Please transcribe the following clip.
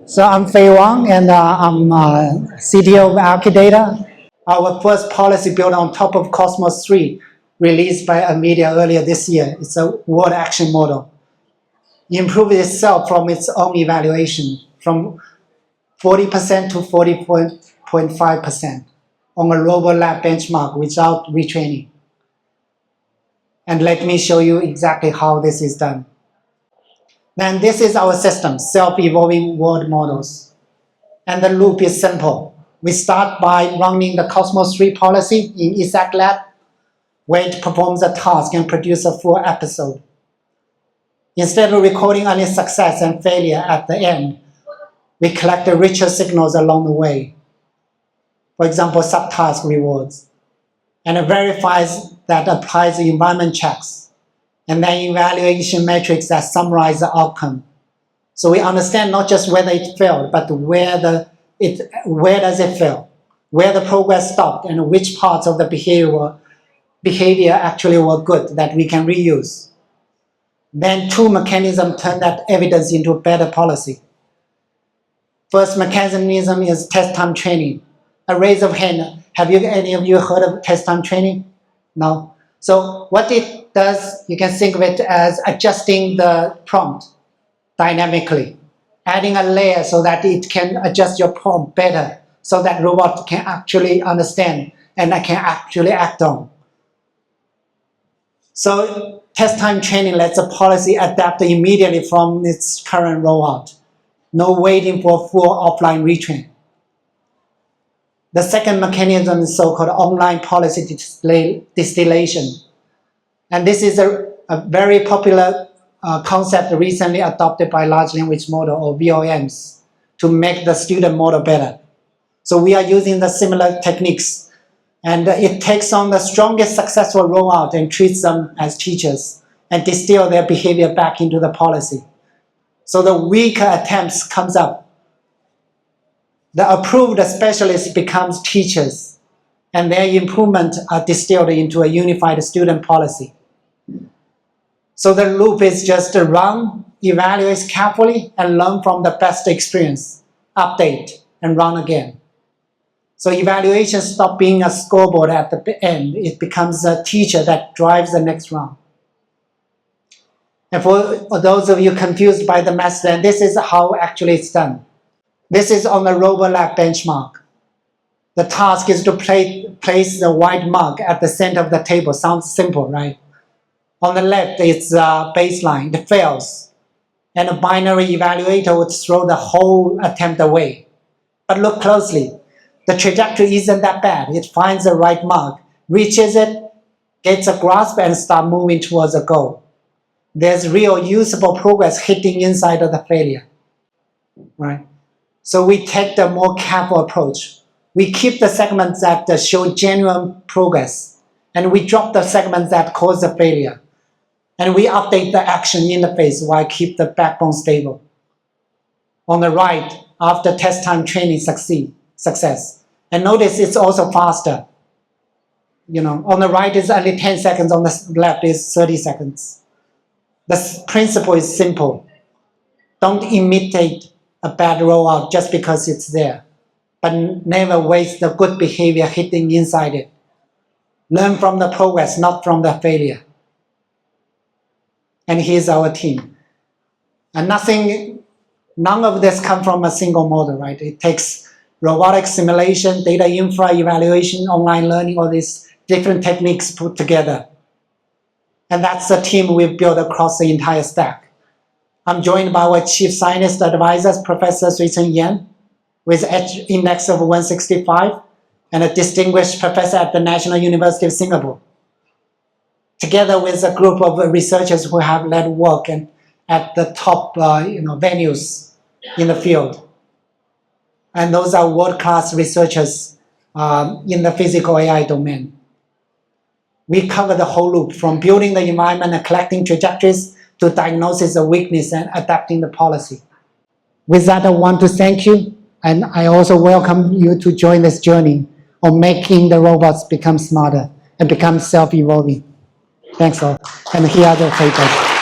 So I'm Fei Wang, and I'm CTO of Alchedata. Our first policy built on top of Cosmos 3, released by NVIDIA earlier this year. It's a word action model. It improved itself from its own evaluation, from 40% to 40.5% on a robot lab benchmark without retraining. And let me show you exactly how this is done. Then this is our system, self-evolving world models. And the loop is simple. We start by running the Cosmos 3 policy in exact lab, where it performs a task and produces a full episode. Instead of recording only success and failure at the end, we collect the richer signals along the way. For example, subtask rewards. And it verifies that applies the environment checks. And then evaluation metrics that summarize the outcome. So we understand not just whether it failed, but where does it fail, where the progress stopped, and which parts of the behavior actually were good that we can reuse. Then two mechanisms turn that evidence into a better policy. First mechanism is test time training. A raise of hand. Have any of you heard of test time training? No. So what it does, you can think of it as adjusting the prompt dynamically, adding a layer so that it can adjust your prompt better, so that robot can actually understand and can actually act on. So test time training lets a policy adapt immediately from its current rollout. No waiting for full offline retrain. The second mechanism is so-called online policy distillation. And this is a very popular concept recently adopted by large language model, or VLMs, to make the student model better. So we are using the similar techniques, and it takes on the strongest successful rollout and treats them as teachers and distill their behavior back into the policy. So the weaker attempts comes up. The approved specialists becomes teachers, and their improvements are distilled into a unified student policy. So the loop is just to run, evaluate carefully, and learn from the best experience, update, and run again. So evaluation stops being a scoreboard at the end. It becomes a teacher that drives the next round. And for those of you confused by the method, this is how actually it's done. This is on the RoboLab benchmark. The task is to place the white mark at the center of the table. Sounds simple, right? On the left, it's baseline. It fails. And a binary evaluator would throw the whole attempt away. But look closely. The trajectory isn't that bad. It finds the right mark, reaches it, gets a grasp, and starts moving towards a goal. There's real usable progress hidden inside of the failure, right? So we take the more careful approach. We keep the segments that show genuine progress, and we drop the segments that cause the failure. And we update the action interface while keep the backbone stable. On the right, after test time training success. And notice it's also faster. On the right is only 10 seconds, on the left is 30 seconds. The principle is simple. Don't imitate a bad rollout just because it's there, but never waste the good behavior hidden inside it. Learn from the progress, not from the failure. And here's our team. And none of this comes from a single model, right? It takes robotic simulation, data infra evaluation, online learning, all these different techniques put together. And that's the team we've built across the entire stack. I'm joined by our chief scientist advisor, Professor Retraining Yan, with Edge index of 165, and a distinguished professor at the National University of Singapore. Together with a group of researchers who have led work and at the top venues in the field. And those are world-class researchers in the physical AI domain. We cover the whole loop, from building the environment and collecting trajectories to diagnosis of weakness and adapting the policy. With that, I want to thank you, and I also welcome you to join this journey on making the robots become smarter and become self-evolving. Thanks all. And here are the papers.